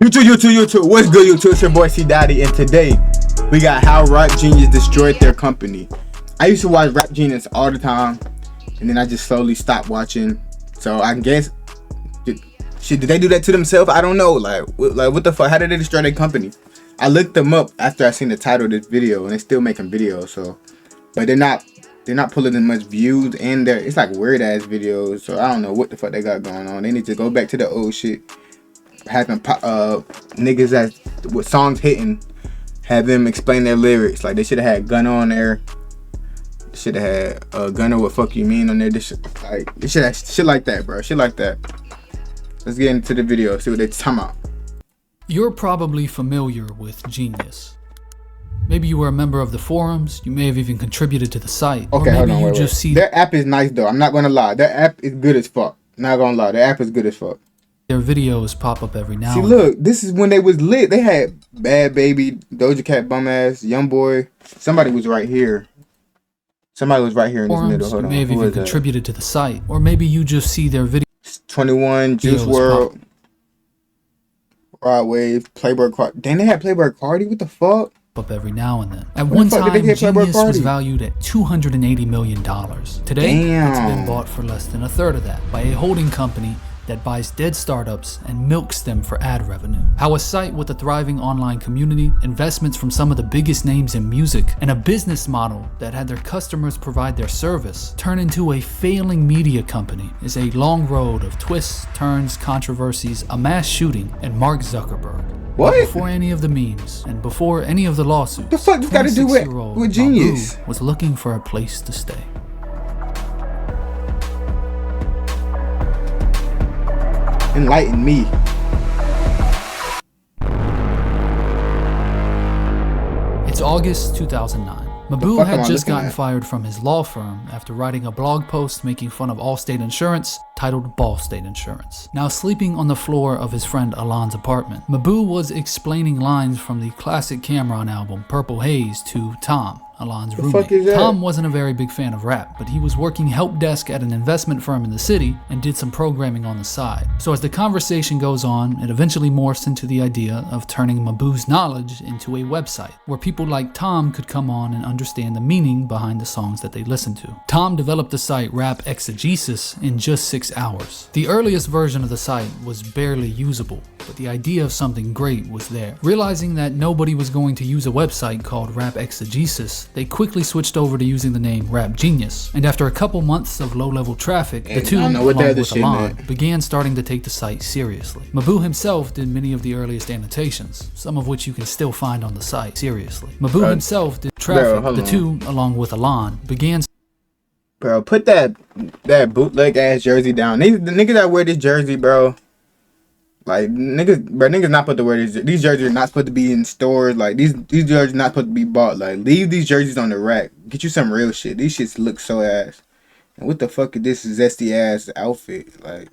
YouTube, what's good YouTube? It's your boy CDotty, and today we got how Rap Genius destroyed their company. I used to watch Rap Genius all the time, and then I just slowly stopped watching. So I guess, did they do that to themselves? I don't know. Like what the fuck? How did they destroy their company? I looked them up after I seen the title of this video, and they're still making videos. So, but they're not pulling as much views, and it's like weird ass videos. So I don't know what the fuck they got going on. They need to go back to the old shit. Having niggas that with songs hitting, have them explain their lyrics. Like they should have had Gunna on there. Should have had Gunna what fuck you mean on there. They should have shit like that, bro. Shit like that. Let's get into the video. See what they talking about. You're probably familiar with Genius. Maybe you were a member of the forums. You may have even contributed to the site. Okay, or maybe hold on. you just see their app is nice though. I'm not gonna lie. Their app is good as fuck. Not gonna lie. Their app is good as fuck. Their videos pop up every now and then. See, look, this is when they was lit. They had Bad Baby, Doja Cat, Bum Ass, Young Boy. Somebody was right here. Somebody was right here in this middle. Hold you on. may have even contributed to the site. Or maybe you just see their videos. 21, Juice WRLD, Rod Wave, Playboy Cardi. Dang, they had Playboy Cardi? What the fuck? Up every now and then. At one time, Genius was valued at $280 million. Today, it's been bought for less than a third of that by a holding company that buys dead startups and milks them for ad revenue. How a site with a thriving online community, investments from some of the biggest names in music, and a business model that had their customers provide their service turn into a failing media company is a long road of twists, turns, controversies, a mass shooting, and Mark Zuckerberg. What? But before any of the memes and before any of the lawsuits, the fuck you gotta do with Genius? Mabu was looking for a place to stay. Enlighten me. It's August 2009. Mabu had just gotten fired from his law firm after writing a blog post making fun of Allstate Insurance titled Ball State Insurance. Now sleeping on the floor of his friend Alon's apartment, Mabu was explaining lines from the classic Cameron album Purple Haze to Tom, Alon's roommate. Tom wasn't a very big fan of rap, but he was working help desk at an investment firm in the city and did some programming on the side. So as the conversation goes on, it eventually morphs into the idea of turning Mabu's knowledge into a website where people like Tom could come on and understand the meaning behind the songs that they listen to. Tom developed the site Rap Exegesis in just 6 hours. The earliest version of the site was barely usable, but the idea of something great was there. Realizing that nobody was going to use a website called Rap Exegesis, they quickly switched over to using the name Rap Genius. And after a couple months of low-level traffic, the two, along with Alon, began starting to take the site seriously. Mabu himself did many of the earliest annotations, some of which you can still find on the site. Seriously. Mabu himself did traffic. The two, along with Alon, began... Bro, put that bootleg ass jersey down. The niggas that wear this jersey, bro. Like niggas not supposed to wear these jerseys are not supposed to be in stores. Like these jerseys not supposed to be bought. Like leave these jerseys on the rack. Get you some real shit. These shits look so ass. And what the fuck is this zesty ass outfit? Like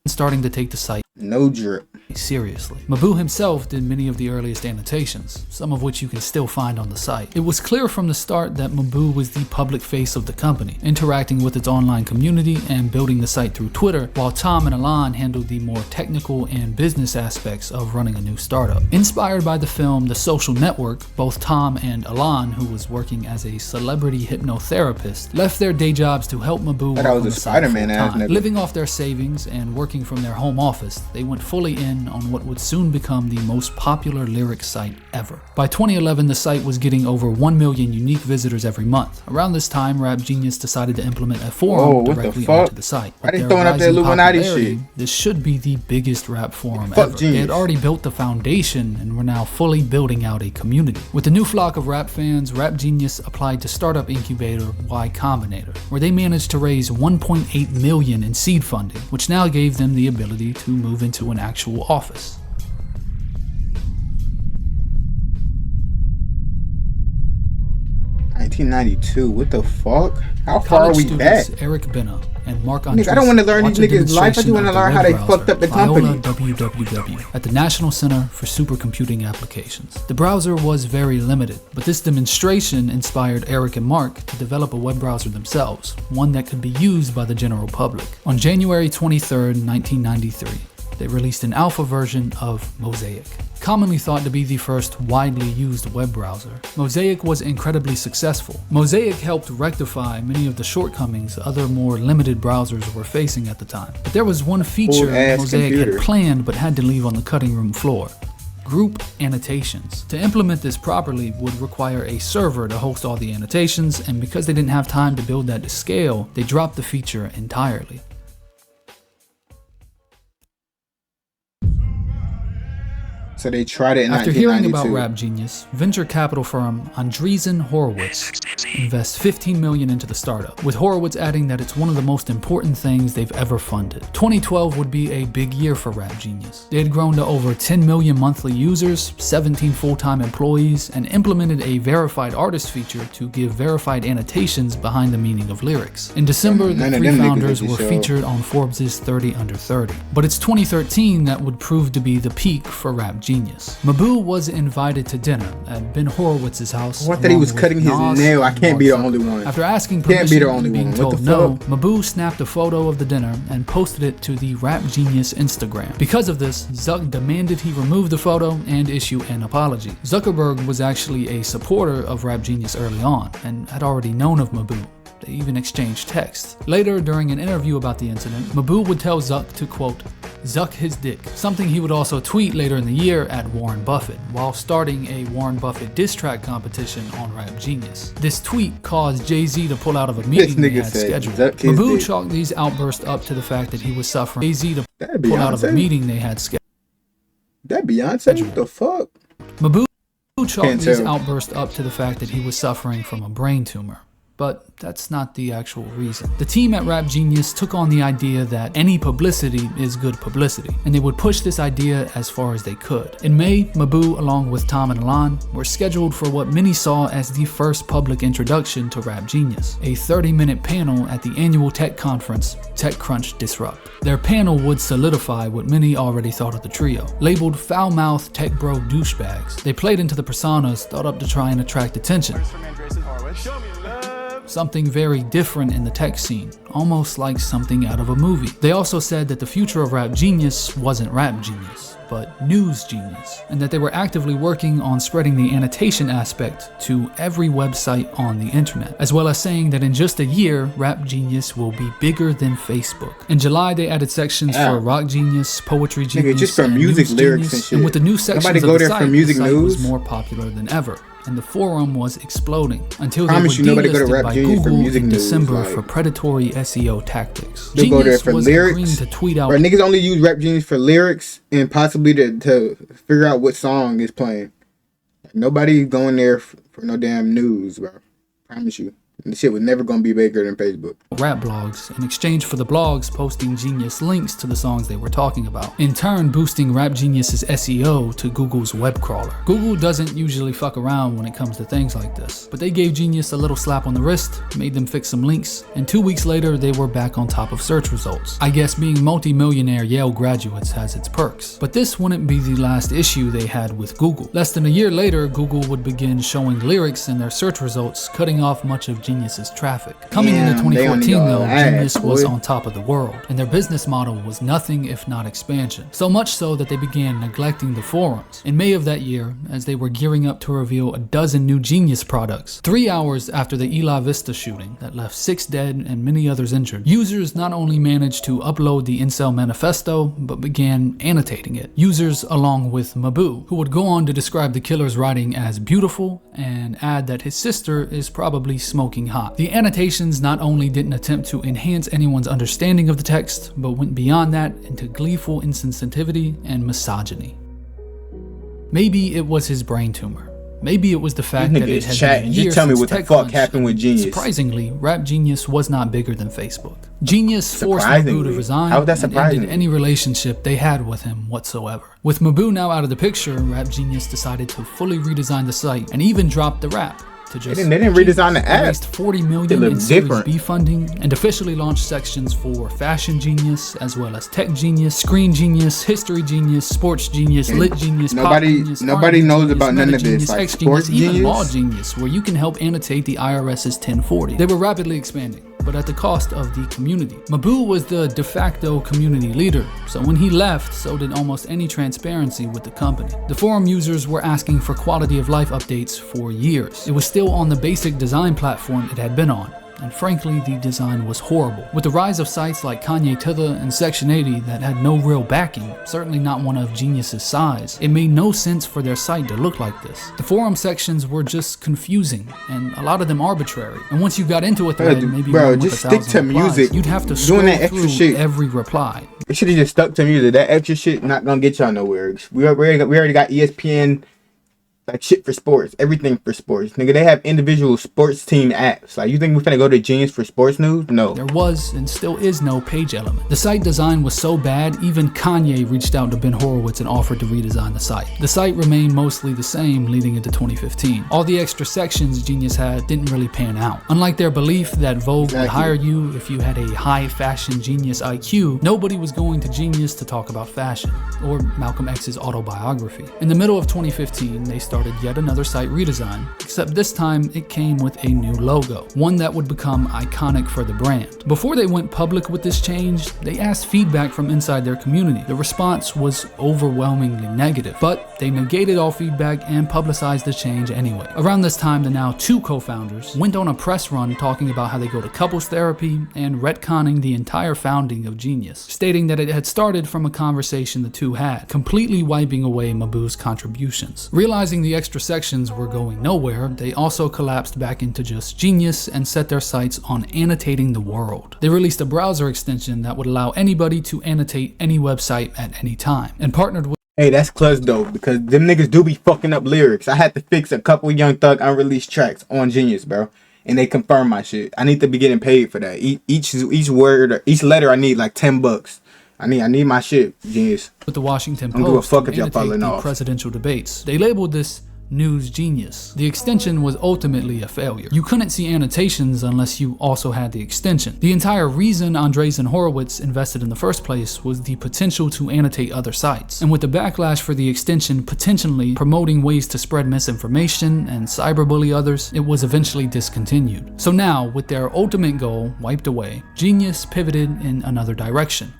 starting to take the site no drip seriously. Mabu himself did many of the earliest annotations, some of which you can still find on the site. It was clear from the start that Mabu was the public face of the company, interacting with its online community and building the site through Twitter, while Tom and Alon handled the more technical and business aspects of running a new startup. Inspired by the film The Social Network, both Tom and Alon, who was working as a celebrity hypnotherapist, left their day jobs to help Mabu work on the site full-time. Living off their savings and working from their home office, they went fully in on what would soon become the most popular lyric site ever. By 2011, the site was getting over 1 million unique visitors every month. Around this time, Rap Genius decided to implement a forum directly onto the site. Why they throwing up that Illuminati shit? This should be the biggest rap forum ever. They had already built the foundation and were now fully building out a community. With the new flock of rap fans, Rap Genius applied to startup incubator Y Combinator, where they managed to raise 1.8 million in seed funding, which now gave them the ability to move into an actual office. $1992. What the fuck? How far are we back? Eric Benna and Mark Andres. I don't want to learn these niggas' life. I just want to learn how they fucked up the company. www at the National Center for Supercomputing Applications. The browser was very limited, but this demonstration inspired Eric and Mark to develop a web browser themselves, one that could be used by the general public. On January 23rd, 1993, they released an alpha version of Mosaic. Commonly thought to be the first widely used web browser, Mosaic was incredibly successful. Mosaic helped rectify many of the shortcomings other more limited browsers were facing at the time. But there was one feature Mosaic had planned but had to leave on the cutting room floor: group annotations. To implement this properly would require a server to host all the annotations, and because they didn't have time to build that to scale, they dropped the feature entirely. So they tried it in After hearing about Rap Genius, venture capital firm Andreessen Horowitz invests $15 million into the startup, with Horowitz adding that it's one of the most important things they've ever funded. 2012 would be a big year for Rap Genius. They had grown to over 10 million monthly users, 17 full-time employees, and implemented a verified artist feature to give verified annotations behind the meaning of lyrics. In December, the three founders were featured on Forbes' 30 Under 30. But it's 2013 that would prove to be the peak for Rap Genius. Maboo was invited to dinner at Ben Horowitz's house. What, that he was cutting his nail? I can't be the only one. After asking permission and being told no, Maboo snapped a photo of the dinner and posted it to the Rap Genius Instagram. Because of this, Zuck demanded he remove the photo and issue an apology. Zuckerberg was actually a supporter of Rap Genius early on and had already known of Maboo. They even exchanged texts. Later, during an interview about the incident, Maboo would tell Zuck to, quote, "Zuck his dick," something he would also tweet later in the year at Warren Buffett, while starting a Warren Buffett diss track competition on Rap Genius. This tweet caused Jay-Z to pull out of a meeting they had scheduled. Maboo chalked these outbursts up to the fact that he was suffering. Jay-Z to pull out of a meeting they had scheduled. That Beyonce? What the fuck? Maboo chalked these outbursts up to the fact that he was suffering from a brain tumor. But that's not the actual reason. The team at Rap Genius took on the idea that any publicity is good publicity, and they would push this idea as far as they could. In May, Maboo, along with Tom and Alon, were scheduled for what many saw as the first public introduction to Rap Genius, a 30-minute panel at the annual tech conference, TechCrunch Disrupt. Their panel would solidify what many already thought of the trio. Labeled foul-mouthed tech bro douchebags, they played into the personas thought up to try and attract attention. Something very different in the tech scene, almost like something out of a movie. They also said that the future of Rap Genius wasn't Rap Genius, but News Genius, and that they were actively working on spreading the annotation aspect to every website on the internet, as well as saying that in just a year, Rap Genius will be bigger than Facebook. In July, they added sections for Rock Genius, Poetry Genius, just for music lyrics and shit. And with the new sections of the site, the site was more popular than ever, and the forum was exploding until they were delisted by Google in December for predatory SEO tactics. They go there for was lyrics. To tweet out, bro, niggas only use Rap Genius for lyrics and possibly to figure out what song is playing. Nobody going there for no damn news, bro. Promise you. And the shit was never going to be bigger than Facebook. Rap blogs in exchange for the blogs posting Genius links to the songs they were talking about, in turn boosting Rap Genius's SEO to Google's web crawler. Google doesn't usually fuck around when it comes to things like this, but they gave Genius a little slap on the wrist, made them fix some links, and 2 weeks later they were back on top of search results. I guess being multi-millionaire Yale graduates has its perks, but this wouldn't be the last issue they had with Google. Less than a year later, Google would begin showing lyrics in their search results, cutting off much of Genius's traffic. Coming into 2014 though, Genius was on top of the world, and their business model was nothing if not expansion. So much so that they began neglecting the forums. In May of that year, as they were gearing up to reveal a dozen new Genius products, 3 hours after the Isla Vista shooting that left 6 dead and many others injured, users not only managed to upload the incel manifesto, but began annotating it. Users along with Maboo, who would go on to describe the killer's writing as beautiful and add that his sister is probably smoking hot. The annotations not only didn't attempt to enhance anyone's understanding of the text, but went beyond that into gleeful insensitivity and misogyny. Maybe it was his brain tumor. Maybe it was the fact that it had been a year you tell me since what the fuck happened with Genius. Surprisingly, Rap Genius was not bigger than Facebook. Genius forced Maboo to resign and ended any relationship they had with him whatsoever. With Maboo now out of the picture, Rap Genius decided to fully redesign the site and even dropped the rap. They didn't redesign the app. They raised $40 million in Series B funding and officially launched sections for Fashion Genius, as well as Tech Genius, Screen Genius, History Genius, Sports Genius, Lit Genius, Pop Genius, nobody knows about none of this. Like X Genius, even Law Genius, where you can help annotate the IRS's 1040. They were rapidly expanding. but at the cost of the community. Mabu was the de facto community leader, so when he left, so did almost any transparency with the company. The forum users were asking for quality of life updates for years. It was still on the basic design platform it had been on, and frankly, the design was horrible. With the rise of sites like Kanye Titha and Section 80 that had no real backing, certainly not one of Genius's size, it made no sense for their site to look like this. The forum sections were just confusing, and a lot of them arbitrary. And once you got into a thread, maybe bro, one with just stick to replies, music. you'd have to scroll through every reply. It should have just stuck to music. That extra shit not gonna get y'all nowhere. We already got ESPN. Like shit for sports, everything for sports. Nigga, they have individual sports team apps. Like, you think we're finna go to Genius for sports news? No. There was and still is no page element. The site design was so bad, even Kanye reached out to Ben Horowitz and offered to redesign the site. The site remained mostly the same leading into 2015. All the extra sections Genius had didn't really pan out. Unlike their belief that Vogue would hire you if you had a high fashion genius IQ, nobody was going to Genius to talk about fashion, or Malcolm X's autobiography. In the middle of 2015, they started yet another site redesign, except this time it came with a new logo, one that would become iconic for the brand. Before they went public with this change, they asked feedback from inside their community. The response was overwhelmingly negative, but they negated all feedback and publicized the change anyway. Around this time, the now two co-founders went on a press run talking about how they go to couples therapy and retconning the entire founding of Genius, stating that it had started from a conversation the two had, completely wiping away Mabu's contributions. Realizing the extra sections were going nowhere, they also collapsed back into just Genius and set their sights on annotating the world. They released a browser extension that would allow anybody to annotate any website at any time, and partnered with Hey, that's clutch though, because them niggas do be fucking up lyrics. I had to fix a couple Young Thug unreleased tracks on Genius, bro. And they confirmed my shit. I need to be getting paid for that. Each word, or each letter I need like $10. I need my shit, Genius. With the Washington Post, I don't give a fuck to if y'all falling off. Presidential debates. They labeled this News Genius. The extension was ultimately a failure. You couldn't see annotations unless you also had the extension. The entire reason Andres and Horowitz invested in the first place was the potential to annotate other sites. And with the backlash for the extension potentially promoting ways to spread misinformation and cyberbully others, it was eventually discontinued. So now, with their ultimate goal wiped away, Genius pivoted in another direction.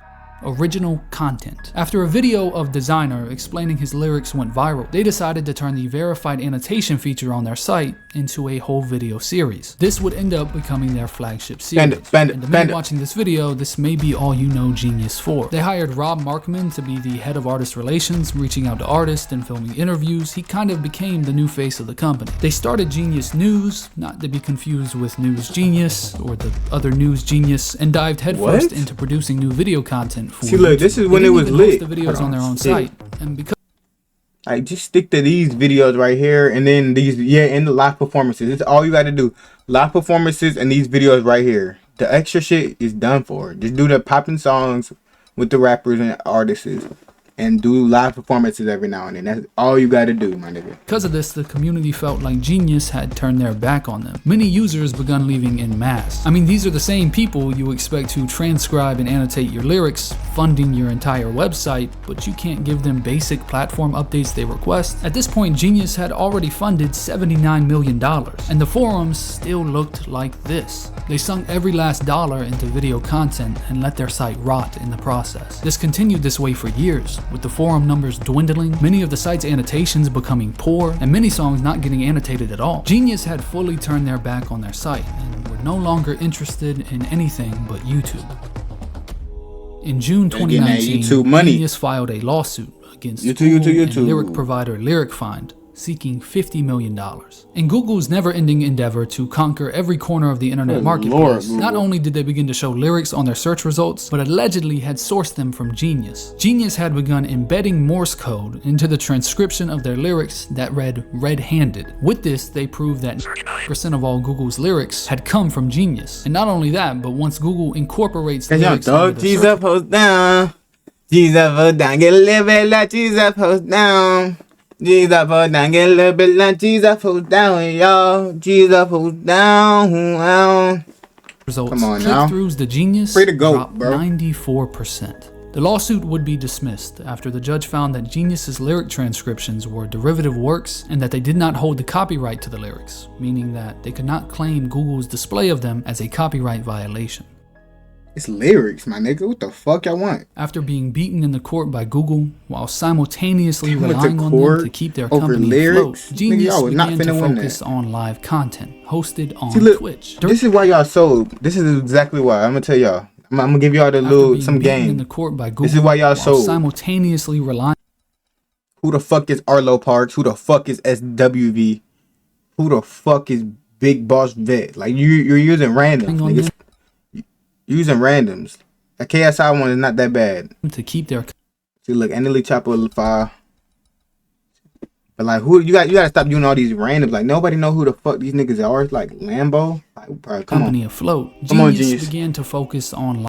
Original content. After a video of Designer explaining his lyrics went viral, they decided to turn the verified annotation feature on their site into a whole video series. This would end up becoming their flagship series. And to me watching this video, this may be all you know Genius for. They hired Rob Markman to be the head of artist relations, reaching out to artists and filming interviews. He kind of became the new face of the company. They started Genius News, not to be confused with News Genius or the other News Genius, and dived headfirst into producing new video content. See, look, this is when it was lit. The videos on their own site, and because I just stick to these videos right here, and then these, and the live performances. It's all you got to do. Live performances and these videos right here. The extra shit is done for. Just do the popping songs with the rappers and artists, and do live performances every now and then. That's all you gotta do, my nigga. Because of this, the community felt like Genius had turned their back on them. Many users begun leaving en masse. I mean, these are the same people you expect to transcribe and annotate your lyrics, funding your entire website, but you can't give them basic platform updates they request. At this point, Genius had already funded $79 million, and the forums still looked like this. They sunk every last dollar into video content and let their site rot in the process. This continued this way for years, with the forum numbers dwindling, many of the site's annotations becoming poor, and many songs not getting annotated at all. Genius had fully turned their back on their site and were no longer interested in anything but YouTube. In June 2019, Genius filed a lawsuit against Google and lyric provider LyricFind, seeking $50 million. In Google's never-ending endeavor to conquer every corner of the internet marketplace, not only did they begin to show lyrics on their search results, but allegedly had sourced them from Genius. Genius had begun embedding Morse code into the transcription of their lyrics that read red-handed. With this, they proved that 90% of all Google's lyrics had come from Genius. And not only that, but once Google incorporates lyrics into the Jesus post down, Jesus post down, get a little bit like Jesus post down. Jesus post down, get a little bit like Jesus post down, y'all. Jesus post down. Results. Come on now. Click-throughs to Genius Free to go, dropped bro. 94%. The lawsuit would be dismissed after the judge found that Genius's lyric transcriptions were derivative works and that they did not hold the copyright to the lyrics, meaning that they could not claim Google's display of them as a copyright violation. It's lyrics, my nigga. What the fuck y'all want? After being beaten in the court by Google while simultaneously relying on them to keep their company afloat, Genius began to focus on live content hosted on Twitch. This is why y'all sold. This is exactly why. I'm gonna tell y'all. I'm gonna give y'all some game. In the court by Google, this is why y'all sold. Simultaneously relying. Who the fuck is Arlo Parks? Who the fuck is SWV? Who the fuck is Big Boss Vet? Like you're using randoms, niggas. Using randoms. The KSI one is not that bad. To keep their. See, look, Annalie Chopper file. But like, who you gotta stop doing all these randoms. Like nobody know who the fuck these niggas are. It's like Lambo. Like, bro, company afloat. Genius began to focus on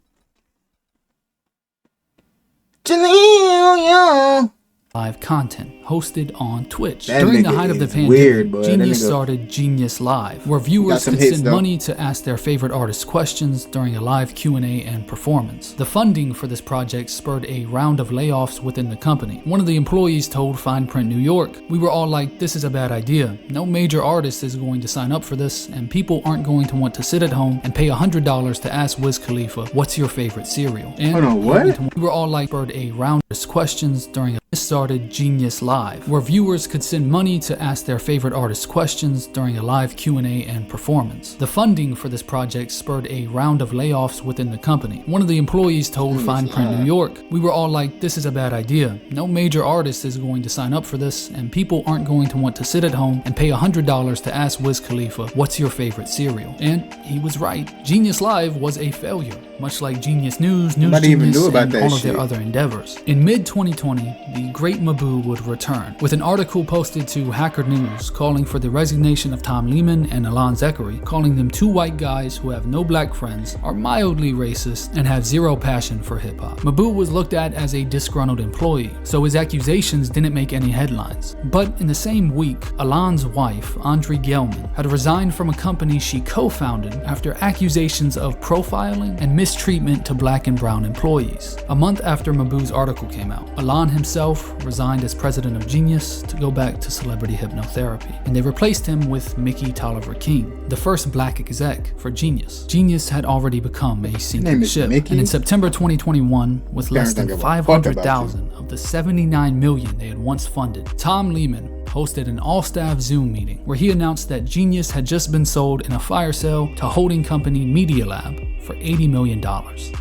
live content hosted on Twitch. During the height of the pandemic, Genius started Genius Live, where viewers could send money to ask their favorite artists questions during a live Q&A and performance. The funding for this project spurred a round of layoffs within the company. One of the employees told Fine Print New York, "We were all like, this is a bad idea. No major artist is going to sign up for this, and people aren't going to want to sit at home and pay $100 to ask Wiz Khalifa, what's your favorite cereal?" And hold on, what? We were all like, spurred a round of questions during a started Genius Live, where viewers could send money to ask their favorite artists questions during a live Q&A and performance. The funding for this project spurred a round of layoffs within the company. One of the employees told Fine Print New York, "We were all like, this is a bad idea. No major artist is going to sign up for this, and people aren't going to want to sit at home and pay $100 to ask Wiz Khalifa, what's your favorite cereal?" And he was right. Genius Live was a failure, much like Genius News, News Genius, and all of their other endeavors. In mid-2020, the Great Maboo would return, with an article posted to Hacker News calling for the resignation of Tom Lehman and Alon Zachary, calling them two white guys who have no black friends, are mildly racist, and have zero passion for hip-hop. Maboo was looked at as a disgruntled employee, so his accusations didn't make any headlines. But in the same week, Alon's wife, Andre Gelman, had resigned from a company she co-founded after accusations of profiling and mistreatment to black and brown employees. A month after Maboo's article came out, Alon himself resigned as president of Genius to go back to celebrity hypnotherapy, and they replaced him with Mickey Tolliver King, the first black exec for Genius. Genius had already become a sinking ship, and in September 2021, with less than 500,000 of the 79 million they had once funded, Tom Lehman hosted an all-staff Zoom meeting where he announced that Genius had just been sold in a fire sale to holding company Media Lab for $80 million,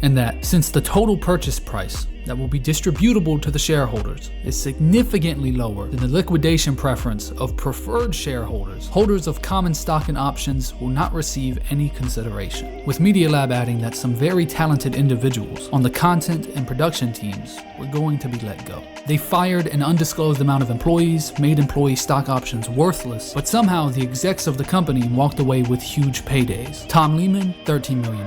and that since the total purchase price that will be distributable to the shareholders is significantly lower than the liquidation preference of preferred shareholders, holders of common stock and options will not receive any consideration. With Media Lab adding that some very talented individuals on the content and production teams were going to be let go. They fired an undisclosed amount of employees, made employee stock options worthless, but somehow the execs of the company walked away with huge paydays. Tom Lehman, $13 million.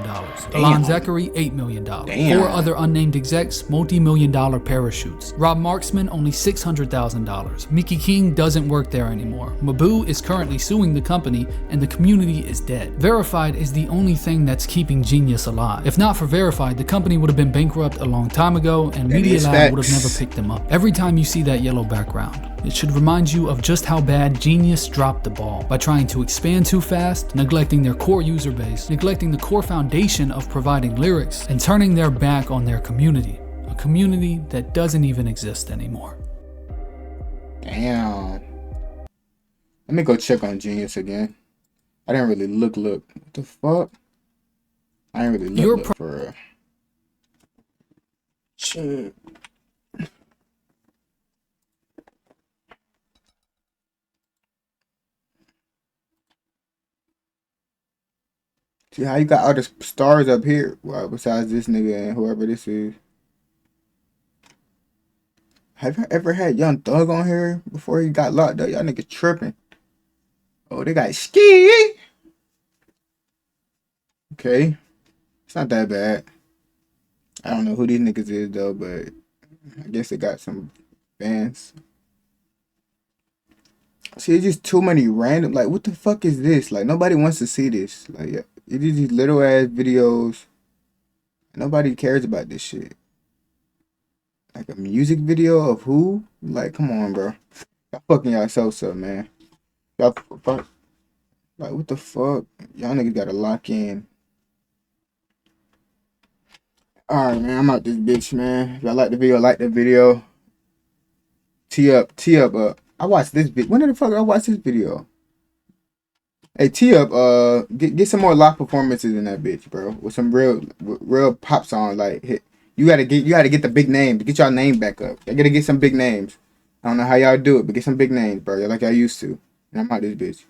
Alon Zachary, $8 million. Four other unnamed execs, multi-million-dollar parachutes. Rob Marksman, only $600,000. Mickey King doesn't work there anymore. Maboo is currently suing the company, and the community is dead. Verified is the only thing that's keeping Genius alive. If not for Verified, the company would have been bankrupt a long time ago, and Media Lab would have never picked them up. Every time you see that yellow background, it should remind you of just how bad Genius dropped the ball by trying to expand too fast, neglecting their core user base, neglecting the core foundation of providing lyrics, and turning their back on their community. A community that doesn't even exist anymore. Damn. Let me go check on Genius again. I didn't really look. What the fuck? I didn't really look for real. Shit. See how you got all the stars up here? Well, besides this nigga and whoever this is. Have you ever had Young Thug on here before he got locked up? Y'all niggas tripping. Oh, they got Ski. Okay. It's not that bad. I don't know who these niggas is though, but I guess they got some fans. See, it's just too many random, like, what the fuck is this? Like, nobody wants to see this. Like, it is these little ass videos. Nobody cares about this shit. Like a music video of who? Like, come on, bro. Y'all fucking yourselves up, man. Y'all fuck. Like, what the fuck? Y'all niggas gotta lock in. Alright, man. I'm out this bitch, man. If y'all like the video, like the video. T up. I watched this bitch. When the fuck I watched this video? Hey, T up. Get some more lock performances in that bitch, bro. With some real pop songs. Like, hit. You gotta get the big names. Get y'all name back up. I gotta get some big names. I don't know how y'all do it, but get some big names, bro. Like y'all used to. And I'm out this bitch.